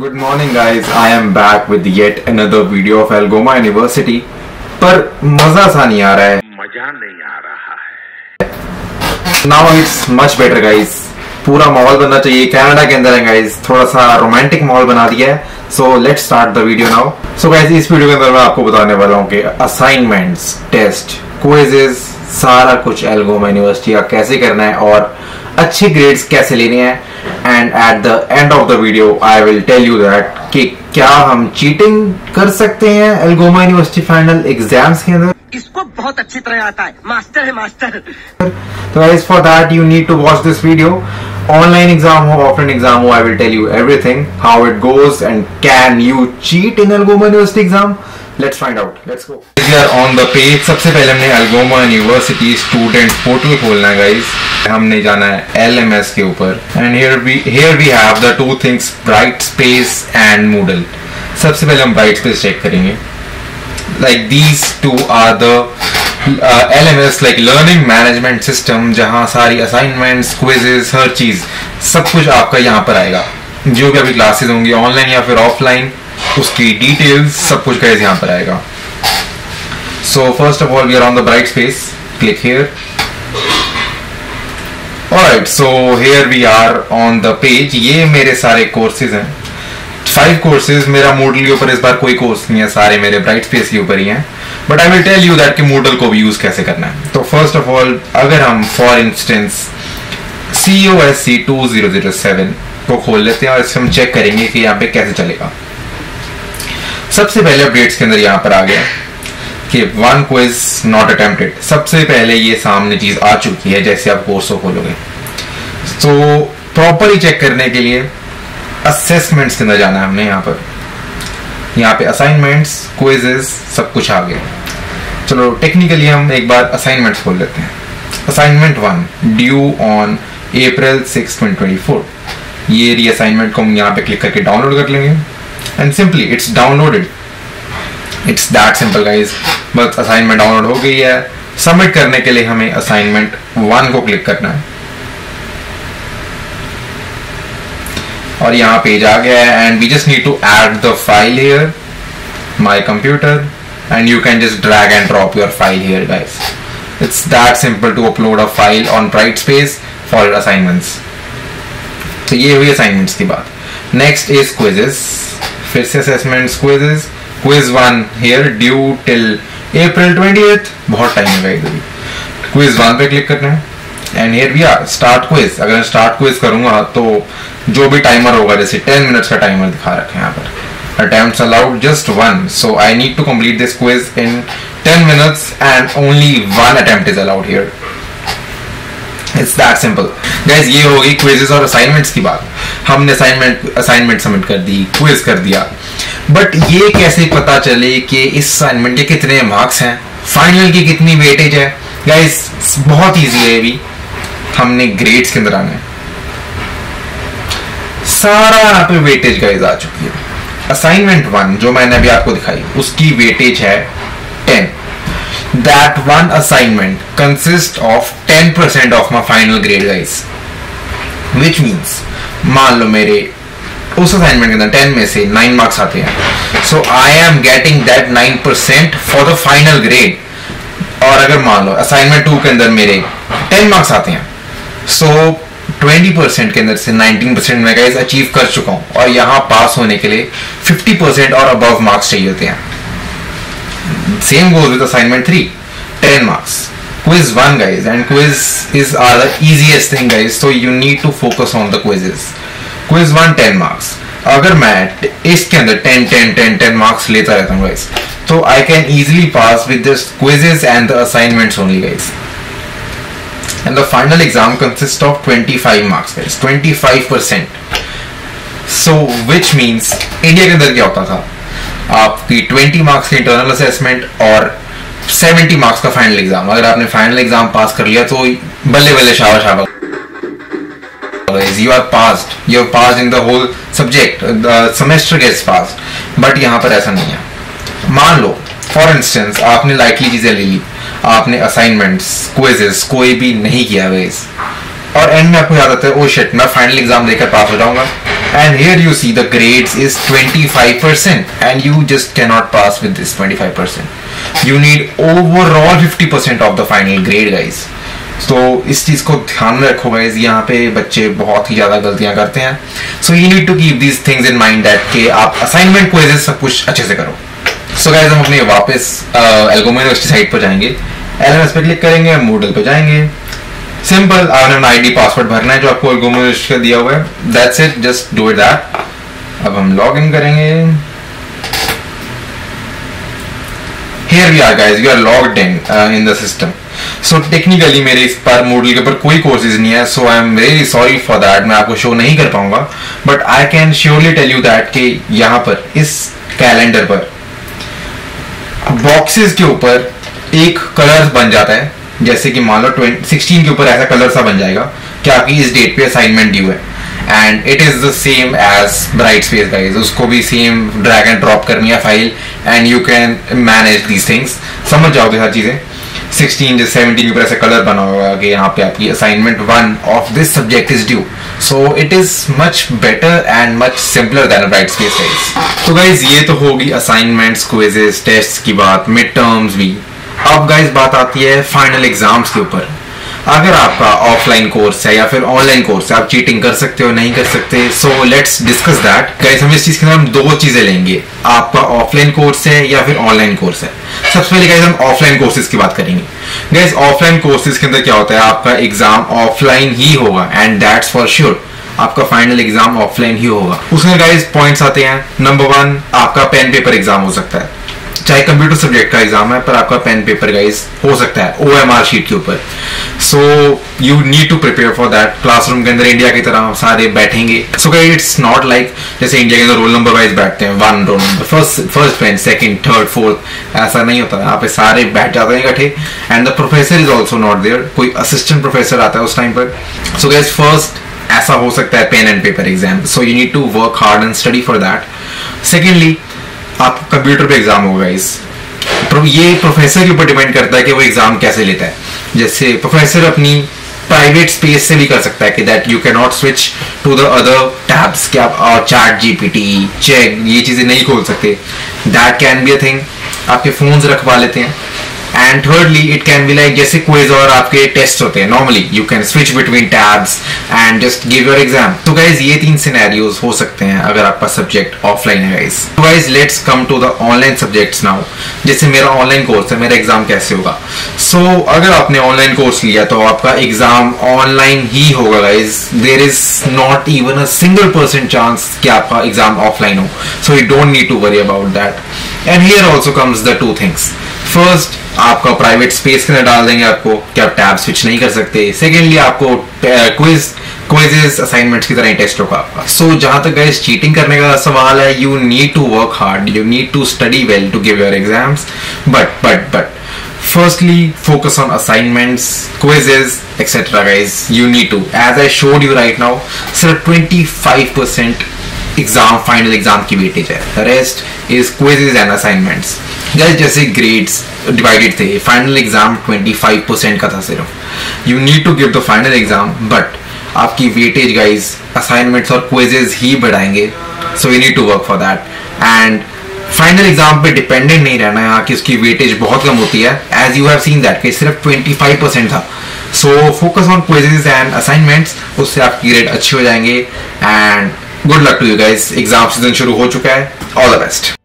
Good morning guys, I am back with yet another video of Algoma University. पर मजा सा नहीं आ रहा है, मजा नहीं आ रहा है। Now it's much better guys. पूरा माहौल बनना चाहिए, कनाडा के अंदर है guys, थोड़ा सा रोमांटिक माहौल बना दिया है. So let's start the video now. So guys, इस वीडियो के अंदर मैं आपको बताने वाला हूँ कि असाइनमेंट्स, टेस्ट, क्विजेस, सारा कुछ एल्गोमा यूनिवर्सिटी का कैसे करना है और अच्छे ग्रेड्स कैसे लेने हैं. And at the end of the video I will tell you that कि क्या हम चीटिंग कर सकते हैं एल्गोमा यूनिवर्सिटी फाइनल एग्जाम्स के अंदर. इसको बहुत अच्छी तरह आता है, मास्टर है मास्टर. तो guys for that you need to watch this video. Online exam हो, ऑफलाइन एग्जाम हो, I will tell you everything, how it goes and can you cheat in Algoma University exam. Let's find out. Let's go. We are on the page. सबसे पहले हमने एल्गोमा university student portal खोलना है guys. हमने जाना है LMS के ऊपर. And here we have the two things, Brightspace and Moodle. सबसे पहले हम Brightspace चेक करेंगे. Like these two are the LMS, like Learning Management System, जहाँ सारी assignments, quizzes, हर चीज, सब कुछ आपका यहाँ पर आएगा. जो भी अभी क्लासेस होंगी ऑनलाइन या फिर ऑफलाइन, उसकी डिटेल्स सब कुछ गाइस यहाँ पर आएगा. So first of all we are on the Brightspace. Click here. Alright, so here we are on the page. ये मेरे सारे कोर्सेज हैं, 5 कोर्सेज. मेरा Moodle के ऊपर इस बार कोई कोर्स नहीं है, सारे मेरे Brightspace के ऊपर ही हैं. But I will tell you that कि Moodle को भी यूज कैसे करना है. तो फर्स्ट ऑफ ऑल अगर हम फॉर इंस्टेंस COSC 2007 को खोल लेते हैं और इससे हम चेक करेंगे कि यहाँ पे कैसे चलेगा. सबसे पहले अपडेट्स के अंदर यहाँ पर आ गया कि 1 क्विज नॉट अटेम्प्टेड. सबसे पहले ये सामने चीज आ चुकी है जैसे आप कोर्स को खोलोगे. तो प्रॉपरली चेक करने के लिए असेसमेंट्स के अंदर जाना है हमने. यहाँ पे असाइनमेंट्स, क्विजेस, सब कुछ आ गया. चलो टेक्निकली हम एक बार असाइनमेंट्स खोल लेते हैं. Assignment 1 due on April 6, 2024. ये रीअसाइनमेंट को हम यहाँ पे क्लिक करके डाउनलोड कर लेंगे. And simply it's downloaded. It's that simple guys. बस असाइनमेंट डाउनलोड हो गई है. सबमिट करने के लिए हमें असाइनमेंट 1 को क्लिक करना है और यहाँ पेज आ गया है. And we just need to add the file here, my computer, and you can just drag and drop your file here guys. It's that simple to upload a file on Brightspace for assignments. तो ये हुई assignments की बात. Next is quizzes. फिर से assessments, quizzes. Quiz 1 here due till April 20th. बहुत time है guys अभी. क्विज 1 पे क्लिक करना है and here we are start quiz. अगर स्टार्ट क्विज करूंगा तो जो भी टाइमर होगा, जैसे 10 मिनट्स का टाइमर दिखा रखा है यहाँ पर. Attempts allowed just 1, so I need to complete this quiz in 10 minutes and only 1 attempt is allowed here. It's that simple guys. ये होगी क्विजेस और असाइनमेंट्स की बात. हमने असाइनमेंट सबमिट कर दी, क्विज कर दिया. बट ये कैसे पता चले कि इस असाइनमेंट के कितने मार्क्स हैं, फाइनल की कितनी वेटेज है गाइस? बहुत इजी है. भी हमने ग्रेड्स के अंदर आना है. सारा यहाँ पे वेटेज गाइस आ चुकी है. असाइनमेंट 1 जो मैंने अभी आपको दिखाई, उसकी वेटेज है 10. That one assignment consists of 10% of my final grade guys, which means मान लो मेरे उस असाइनमेंट के अंदर 10 में से 9 मार्क्स आते हैं, so I am getting that 9% for the final grade. और अगर मान लो असाइनमेंट 2 के अंदर मेरे 10 मार्क्स आते हैं, so 20% के अंदर से 19% मैं गाइस अचीव कर चुका हूं. और यहाँ पास होने के लिए 50% और अबव मार्क्स चाहिए होते हैं. Same goes with assignment 3, 10 marks. Quiz 1 guys, and quiz are the easiest thing guys, so you need to focus on the quizzes. Quiz 1 10 marks. अगर मैं इसके अंदर 10 marks लेता रहता हूँ guys, तो I can easily pass with this quizzes and the assignments only guys. And the final exam consists of 25 marks guys, 25%. So which means India के अंदर क्या होता था, आपकी 20 मार्क्स की इंटरनल असेसमेंट और 70 मार्क्स का फाइनल एग्जाम. अगर आपने फाइनल एग्जाम पास कर लिया तो बल्ले बल्ले शाबाश शाबाश, you are passed, you have passed in the whole subject, the semester gets passed. But यहाँ पर ऐसा नहीं है. मान लो फॉर इंस्टेंस आपने लाइटली चीजें ले ली, आपने असाइनमेंट्स, क्विजेस कोई भी नहीं किया गाइस, और एंड में आपको याद आता है ओ शिट मैं फाइनल एग्जाम देकर पास हो जाऊंगा, and here you see the grades is 25% and you just can not pass with this 25%. You need overall 50% of the final grade guys. तो इस चीज को ध्यान में रखो गाइज, यहाँ पे बच्चे बहुत ही ज्यादा गलतियां करते हैं. So you need to keep these things in mind that कि आप असाइनमेंट क्विज़ेस सब कुछ अच्छे से करो. सो गाइज हम अपने वापस एल्गोमा यूनिवर्सिटी साइट पर जाएंगे, LMS पे क्लिक करेंगे, मूडल पे जाएंगे. सिंपल, आपने अपना ID पासवर्ड भरना है जो आपको एल्गोमा यूनिवर्सिटी का दिया हुआ है. That's it, just do it that. अब हम लॉग इन करेंगे. Here we are guys, we are logged in the system. So technically मेरे इस पर Moodle के ऊपर कोई कोर्सेज नहीं है, so I am very sorry for that. मैं आपको शो नहीं कर पाऊंगा, but I can surely tell you that कि यहाँ पर इस कैलेंडर पर बॉक्सेस के ऊपर एक कलर बन जाता है. जैसे कि मान लो 16 के ऊपर ऐसा कलर सा बन जाएगा कि आपकी इस डेट पे असाइनमेंट ड्यू है, and it is the same as Brightspace guys. उसको भी सेम ड्रैग एंड ड्रॉप करनी है file, and you can manage these things. समझ जाओगे हर चीजें. 16 जैसे 17 के ऊपर ऐसा कलर बना होगा कि यहाँ पे आपकी assignment 1 of this subject is due. So it is much better and much simpler than Brightspace guys. तो गाइस ये तो होगी असाइनमेंट्स, क्विजेस, टेस्ट की बात, मिड टर्म्स भी. अब गाइस बात आती है फाइनल एग्जाम्स के ऊपर. अगर आपका ऑफलाइन कोर्स है या फिर ऑनलाइन कोर्स है, आप चीटिंग कर सकते हो नहीं कर सकते. So let's discuss that guys. हम इस चीज के अंदर हम दो चीजें लेंगे, आपका ऑफलाइन कोर्स है या फिर ऑनलाइन कोर्स है. सबसे पहले गाइस हम ऑफलाइन कोर्सेज की बात करेंगे. गाइस ऑफलाइन कोर्सेज के अंदर क्या होता है, आपका एग्जाम ऑफलाइन ही होगा, एंड दैट्स फॉर श्योर. आपका फाइनल एग्जाम ऑफलाइन ही होगा. उसमें गाइस पॉइंट्स आते हैं. नंबर 1, आपका पेन पेपर एग्जाम हो सकता है. चाहे कंप्यूटर सब्जेक्ट का एग्जाम है, पर आपका पेन पेपर गाइस हो सकता है OMR शीट के ऊपर. So you need to prepare for that. Classroom के अंदर इंडिया की तरह सारे बैठेंगे. So guys it's not like जैसे इंडिया के अंदर रोल नंबर वाइज बैठते हैं, 1 roll number, first bench, second, third, fourth. ऐसा नहीं होता. यहाँ पे सारे बैठ जाते हैं इकट्ठे, and the professor is also not there. कोई असिस्टेंट प्रोफेसर आता है उस टाइम पर. सो गाइस फर्स्ट ऐसा हो सकता है pen and paper exam. So you need to work hard and study for that. Secondly आप कंप्यूटर पे एग्जाम होगा इस. ये प्रोफेसर के ऊपर डिपेंड करता है कि वो एग्जाम कैसे लेता है. जैसे प्रोफेसर अपनी प्राइवेट स्पेस से भी कर सकता है कि that you can not switch to the other tabs कि आप चैट GPT, चेक, ये चीजें नहीं खोल सकते. That can be a thing. आपके फोन्स रखवा लेते हैं. And thirdly it can be like जैसे क्विज और आपके टेस्ट होते हैं, normally you can switch between tabs and just give your exam. तो गाइज ये 3 सिनेरियोज हो सकते हैं अगर आपका सब्जेक्ट ऑफलाइन है गाइज. तो guys let's come to the online subjects now. जैसे मेरा ऑनलाइन कोर्स है, मेरा एग्जाम कैसे होगा. सो अगर आपने ऑनलाइन कोर्स लिया तो आपका एग्जाम ऑनलाइन ही होगा guys. There is not even a single % chance कि आपका एग्जाम ऑफलाइन हो. So you don't need to worry about that. And here also comes the 2 things. First, आपका प्राइवेट स्पेस के अंदर डाल देंगे आपको कि आप टैब स्विच नहीं कर सकते. सेकेंडली आपको क्विजेस असाइनमेंट्स की तरह टेस्ट होगा आपका. सो जहां तक गाइस चीटिंग करने का सवाल है, you need to work hard, you need to study well to give your exams. But firstly focus on assignments, quizzes, etc. guys. You need to, as I showed you right now, सिर्फ 25% exam, final exam की weightage है. Rest is quizzes and assignments. जैसे grades divided थे, final exam 25% का था सिर्फ. You need to give the final exam, but आपकी weightage guys assignments और क्विजेज ही बढ़ाएंगे. So you need to work for that. And final exam पे डिपेंडेंट नहीं रहना है कि उसकी वेटेज बहुत कम होती है, as you have seen that कि सिर्फ 25% था. So focus on quizzes and assignments, उससे आपकी ग्रेड अच्छे हो जाएंगे. And good luck to you guys. Exam season शुरू हो चुका है. All the best.